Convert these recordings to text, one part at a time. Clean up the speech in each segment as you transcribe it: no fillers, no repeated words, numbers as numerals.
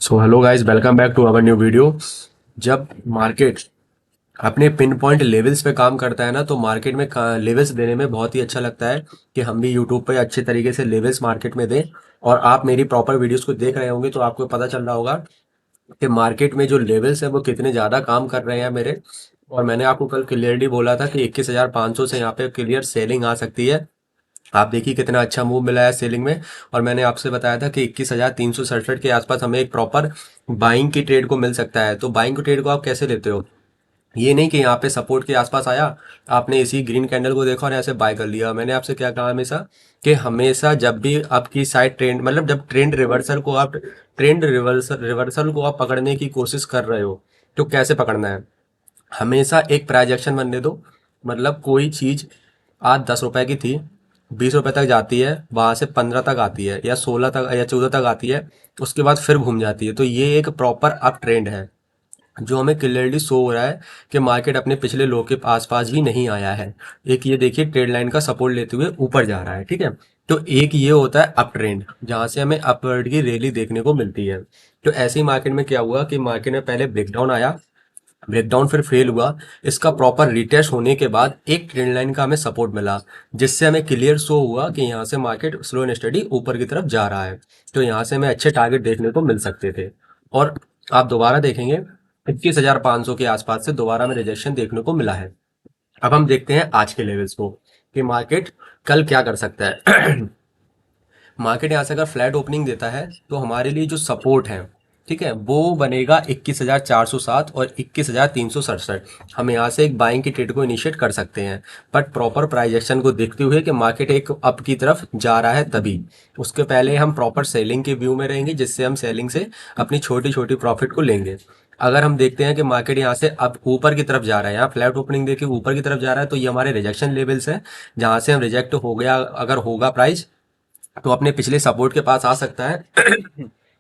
So hello guys, welcome back to our new video. जब market अपने pin point levels पे काम करता है ना, तो मार्केट में लेवल्स देने में बहुत ही अच्छा लगता है कि हम भी यूट्यूब पे अच्छे तरीके से लेवल्स मार्केट में दें। और आप मेरी प्रॉपर वीडियोस को देख रहे होंगे तो आपको पता चल रहा होगा कि मार्केट में जो लेवल्स है वो कितने ज़्यादा काम कर रहे हैं मेरे। और मैंने आपको कल क्लियरली बोला था कि 21,500 से यहाँ पे क्लियर सेलिंग आ सकती है। आप देखिए कितना अच्छा मूव मिला है सेलिंग में। और मैंने आपसे बताया था कि 21,367 के आसपास हमें एक प्रॉपर बाइंग की ट्रेड को मिल सकता है। तो बाइंग की ट्रेड को आप कैसे लेते हो? ये नहीं कि यहाँ पे सपोर्ट के आसपास आया, आपने इसी ग्रीन कैंडल को देखा और ऐसे बाय कर लिया। मैंने आपसे क्या कहा हमेशा कि हमेशा जब भी आपकी साइड ट्रेंड, मतलब जब ट्रेंड रिवर्सल को आप पकड़ने की कोशिश कर रहे हो, तो कैसे पकड़ना है? हमेशा एक प्राइज एक्शन बनने दो। मतलब कोई चीज आज 10 रुपए की थी, 20 रुपए तक जाती है, वहां से 15 तक आती है या 16 तक या 14 तक आती है, उसके बाद फिर घूम जाती है। तो ये एक प्रॉपर अप ट्रेंड है जो हमें क्लियरली शो हो रहा है कि मार्केट अपने पिछले लो के आसपास भी नहीं आया है। एक ये देखिए ट्रेड लाइन का सपोर्ट लेते हुए ऊपर जा रहा है, ठीक है। तो एक ये होता है अप ट्रेंड जहां से हमें अपवर्ड की रैली देखने को मिलती है। तो ऐसे ही मार्केट में क्या हुआ कि मार्केट में पहले ब्रेकडाउन आया, ब्रेकडाउन फिर फेल हुआ। इसका प्रॉपर रिटेस्ट होने के बाद एक ट्रेंड लाइन का हमें सपोर्ट मिला, जिससे हमें क्लियर शो हुआ कि यहाँ से मार्केट स्लो एंड स्टडी ऊपर की तरफ जा रहा है। तो यहाँ से हमें अच्छे टारगेट देखने को मिल सकते थे। और आप दोबारा देखेंगे 21,500 के आसपास से दोबारा में रिजेक्शन देखने को मिला है। अब हम देखते हैं आज के लेवल्स को कि मार्केट कल क्या कर सकता है। मार्केट यहाँ से अगर फ्लैट ओपनिंग देता है तो हमारे लिए जो सपोर्ट है, ठीक है, वो बनेगा 21,407 और 21,367। हम यहाँ से एक बाइंग की ट्रेड को इनिशिएट कर सकते हैं, बट प्रॉपर प्राइस एक्शन को देखते हुए कि मार्केट एक अप की तरफ जा रहा है तभी। उसके पहले हम प्रॉपर सेलिंग के व्यू में रहेंगे, जिससे हम सेलिंग से अपनी छोटी छोटी प्रॉफिट को लेंगे। अगर हम देखते हैं कि मार्केट यहाँ से अब ऊपर की तरफ जा रहा है, यहाँ फ्लैट ओपनिंग देके ऊपर की तरफ जा रहा है, तो ये हमारे रिजेक्शन लेवल्स हैं जहाँ से हम रिजेक्ट हो गया अगर होगा प्राइस, तो अपने पिछले सपोर्ट के पास आ सकता है।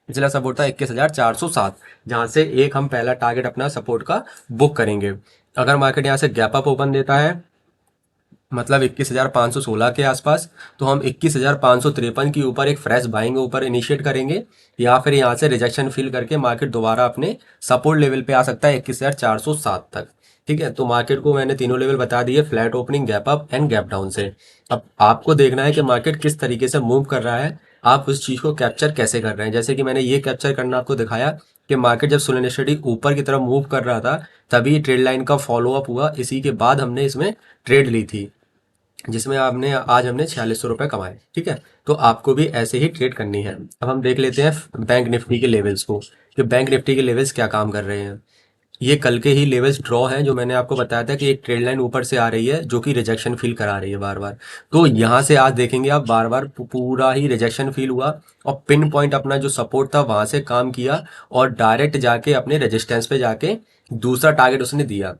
पिछला सपोर्ट था 21,407, जहां से एक हम पहला टारगेट अपना सपोर्ट का बुक करेंगे। अगर मार्केट यहाँ से गैप अप ओपन देता है, मतलब 21,516 के आसपास, तो हम 21,553 के ऊपर एक फ्रेश बाइंग ऊपर इनिशिएट करेंगे, या फिर यहाँ से रिजेक्शन फील करके मार्केट दोबारा अपने सपोर्ट लेवल पे आ सकता है 21,407 तक। ठीक है, तो मार्केट को मैंने तीनों लेवल बता दिए, flat opening, gap up and gap down से। अब आपको देखना है कि मार्केट किस तरीके से मूव कर रहा है, आप उस चीज को कैप्चर कैसे कर रहे हैं। जैसे कि मैंने ये कैप्चर करना आपको दिखाया कि मार्केट जब सोलन स्टडी ऊपर की तरफ मूव कर रहा था, तभी ट्रेड लाइन का फॉलो अप हुआ, इसी के बाद हमने इसमें ट्रेड ली थी, जिसमें आपने आज हमने 4600 रुपये कमाए। ठीक है, तो आपको भी ऐसे ही ट्रेड करनी है। अब हम देख लेते हैं बैंक निफ्टी के लेवल्स को, कि बैंक निफ्टी के लेवल्स क्या काम कर रहे हैं। ये कल के ही लेवल्स ड्रॉ हैं, जो मैंने आपको बताया था कि एक ट्रेड लाइन ऊपर से आ रही है जो कि रिजेक्शन फील करा रही है बार बार। तो यहाँ से आज देखेंगे आप बार बार पूरा ही रिजेक्शन फील हुआ, और पिन पॉइंट अपना जो सपोर्ट था वहां से काम किया, और डायरेक्ट जाके अपने रेजिस्टेंस पे जाके दूसरा टारगेट उसने दिया।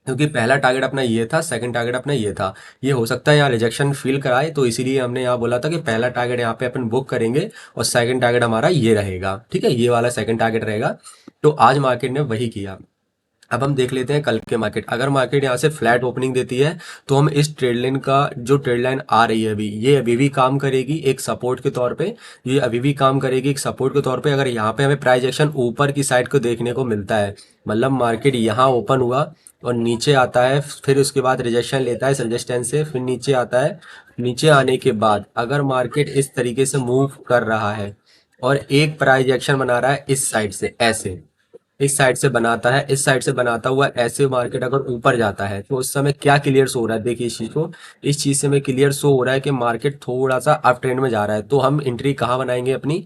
क्योंकि पहला टारगेट अपना ये था, सेकंड टारगेट अपना ये था। ये हो सकता है यहाँ रिजेक्शन फील कराए, तो इसीलिए हमने यहाँ बोला था कि पहला टारगेट यहाँ पे अपन बुक करेंगे और सेकंड टारगेट हमारा ये रहेगा। ठीक है, ये वाला सेकंड टारगेट रहेगा। तो आज मार्केट ने वही किया। अब हम देख लेते हैं कल के मार्केट। अगर मार्केट यहाँ से फ्लैट ओपनिंग देती है, तो हम इस ट्रेड लाइन का, जो ट्रेड लाइन आ रही है अभी, ये अभी भी काम करेगी एक सपोर्ट के तौर पे। ये अभी भी काम करेगी एक सपोर्ट के तौर पे। अगर यहाँ पे हमें प्राइस एक्शन ऊपर की साइड को देखने को मिलता है, मतलब मार्केट यहाँ ओपन हुआ और नीचे आता है, फिर उसके बाद रिजेक्शन लेता है रेजिस्टेंस से, फिर नीचे आता है, नीचे आने के बाद अगर मार्केट इस तरीके से मूव कर रहा है और एक प्राइस एक्शन बना रहा है इस साइड से, ऐसे इस साइड से बनाता है, इस साइड से बनाता हुआ ऐसे मार्केट अगर ऊपर जाता है, तो उस समय क्या क्लियर शो हो रहा है? देखिए इस चीज को, इस चीज से हमें क्लियर शो हो रहा है कि मार्केट थोड़ा सा अप ट्रेंड में जा रहा है। तो हम एंट्री कहाँ बनाएंगे अपनी?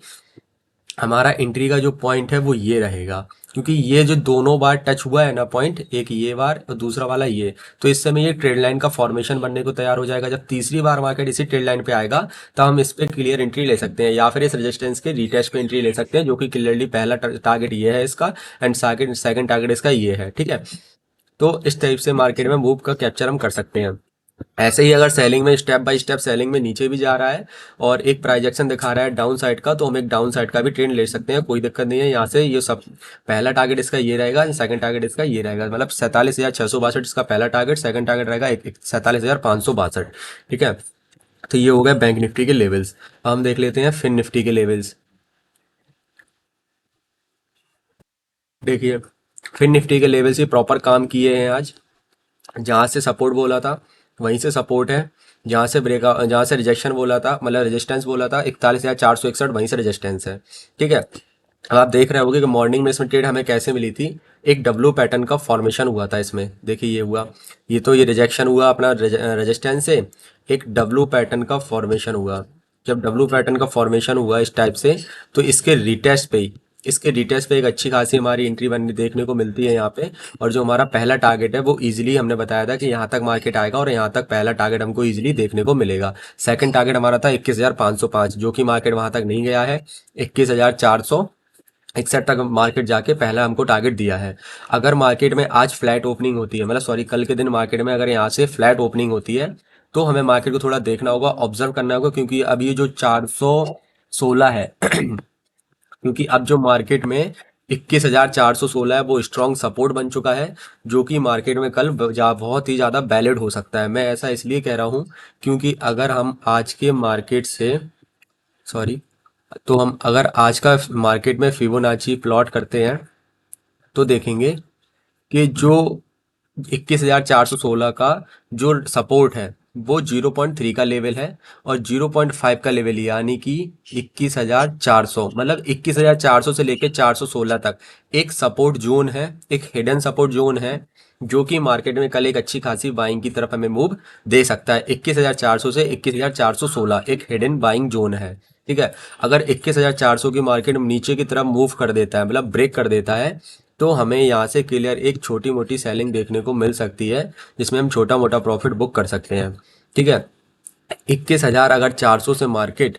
हमारा एंट्री का जो पॉइंट है वो ये रहेगा, क्योंकि ये जो दोनों बार टच हुआ है ना पॉइंट, एक ये बार और दूसरा वाला ये, तो इस समय ये ट्रेड लाइन का फॉर्मेशन बनने को तैयार हो जाएगा। जब तीसरी बार मार्केट इसी ट्रेड लाइन पे आएगा, तब हम इस पे क्लियर एंट्री ले सकते हैं, या फिर इस रेजिस्टेंस के रीटेस्ट पे एंट्री ले सकते हैं, जो कि क्लियरली पहला टारगेट ये है इसका, एंड सेकंड टारगेट इसका ये है। ठीक है, तो इस टाइप से मार्केट में मूव का कैप्चर हम कर सकते हैं। ऐसे ही अगर सेलिंग में स्टेप बाय स्टेप सेलिंग में नीचे भी जा रहा है और एक प्राइजेक्शन दिखा रहा है डाउन साइड का, तो हम एक डाउन साइड का भी ट्रेंड ले सकते हैं, कोई दिक्कत नहीं है। यहाँ से ये सब, पहला टारगेट इसका ये रहेगा, सेकंड टारगेट इसका ये रहेगा, मतलब 47,662 इसका पहला टारगेट, सेकंड टारगेट रहेगा 47,562। ठीक है, तो ये हो गया बैंक निफ्टी के लेवल्स। अब हम देख लेते हैं फिन निफ्टी के लेवल्स। देखिए फिर निफ्टी के लेवल्स ही प्रॉपर काम किए हैं आज। जहाँ से सपोर्ट बोला था वहीं से सपोर्ट है, जहाँ से रिजेक्शन बोला था, मतलब रेजिस्टेंस बोला था 41,461, वहीं से रेजिस्टेंस है। ठीक है। अब आप देख रहे होगे कि मॉर्निंग में इसमें ट्रेड हमें कैसे मिली थी। एक डब्लू पैटर्न का फॉर्मेशन हुआ था इसमें, देखिए ये हुआ, ये रिजेक्शन हुआ अपना रेजिस्टेंस से, एक डब्लू पैटर्न का फॉर्मेशन हुआ। जब डब्लू पैटर्न का फॉर्मेशन हुआ इस टाइप से, तो इसके रिटेस्ट पे एक अच्छी खासी हमारी एंट्री बनने देखने को मिलती है यहाँ पे। और जो हमारा पहला टारगेट है वो इजीली हमने बताया था कि यहाँ तक मार्केट आएगा और यहाँ तक पहला टारगेट हमको इजीली देखने को मिलेगा। सेकंड टारगेट हमारा था 21,505, जो कि मार्केट वहां तक नहीं गया है। 21,461 तक मार्केट जाके पहला हमको टारगेट दिया है। अगर मार्केट में आज फ्लैट ओपनिंग होती है, मतलब सॉरी कल के दिन मार्केट में अगर यहाँ से फ्लैट ओपनिंग होती है, तो हमें मार्केट को थोड़ा देखना होगा, ऑब्जर्व करना होगा, क्योंकि अब ये जो 416 है क्योंकि अब जो मार्केट में 21,416 है वो स्ट्रॉन्ग सपोर्ट बन चुका है, जो कि मार्केट में कल बहुत ही ज़्यादा वैलिड हो सकता है। मैं ऐसा इसलिए कह रहा हूँ क्योंकि अगर हम आज के मार्केट से, सॉरी, तो हम अगर आज का मार्केट में फिबोनाची प्लॉट करते हैं तो देखेंगे कि जो 21,416 का जो सपोर्ट है वो 0.3 का लेवल है और 0.5 का लेवल, यानी कि 21,400, मतलब 21,400 से लेके 416 तक एक सपोर्ट जोन है, एक हिडन सपोर्ट जोन है, जो कि मार्केट में कल एक अच्छी खासी बाइंग की तरफ हमें मूव दे सकता है। 21,400 से 21,416 एक हिडन बाइंग जोन है। ठीक है। अगर 21,400 की मार्केट नीचे की तरफ मूव कर देता है, मतलब ब्रेक कर देता है, तो हमें यहाँ से क्लियर एक छोटी मोटी सेलिंग देखने को मिल सकती है, जिसमें हम छोटा मोटा प्रॉफिट बुक कर सकते हैं। ठीक है। 21,400 से मार्केट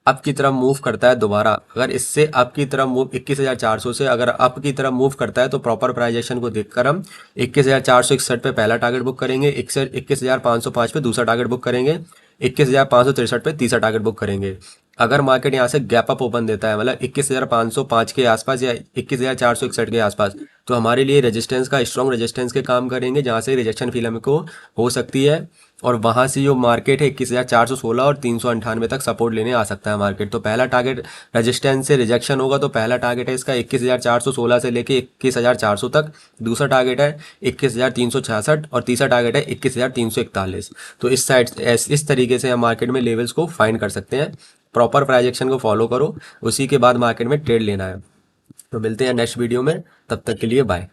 अप की तरफ मूव करता है दोबारा, अगर इससे अप की तरफ मूव 21,400 से अगर अप की तरफ मूव करता है तो प्रॉपर प्राइजेशन को देखकर हम 21,461 पे पहला टारगेट बुक करेंगे, 21,505 पे दूसरा टारगेट बुक करेंगे, 21,563 पे तीसरा टारगेट बुक करेंगे। अगर मार्केट यहाँ से गैप अप ओपन देता है, मतलब 21,505 के आसपास या 21,461 के आसपास, तो हमारे लिए रेजिस्टेंस का स्ट्रॉन्ग रेजिस्टेंस के काम करेंगे, जहाँ से रिजेक्शन फील हमको हो सकती है। और वहाँ से जो मार्केट है 21,416 और 398 तक सपोर्ट लेने आ सकता है मार्केट। तो पहला टारगेट रेजिस्टेंस से रिजेक्शन होगा, तो पहला टारगेट है इसका 21,416 से लेके 21,400 तक, दूसरा टारगेट है 21,366 और तीसरा टारगेट है 21,341। तो इस साइड इस तरीके से हम मार्केट में लेवल्स को फाइंड कर सकते हैं। प्रॉपर प्राइजेक्शन को फॉलो करो, उसी के बाद मार्केट में ट्रेड लेना है। तो मिलते हैं नेक्स्ट वीडियो में, तब तक के लिए बाय।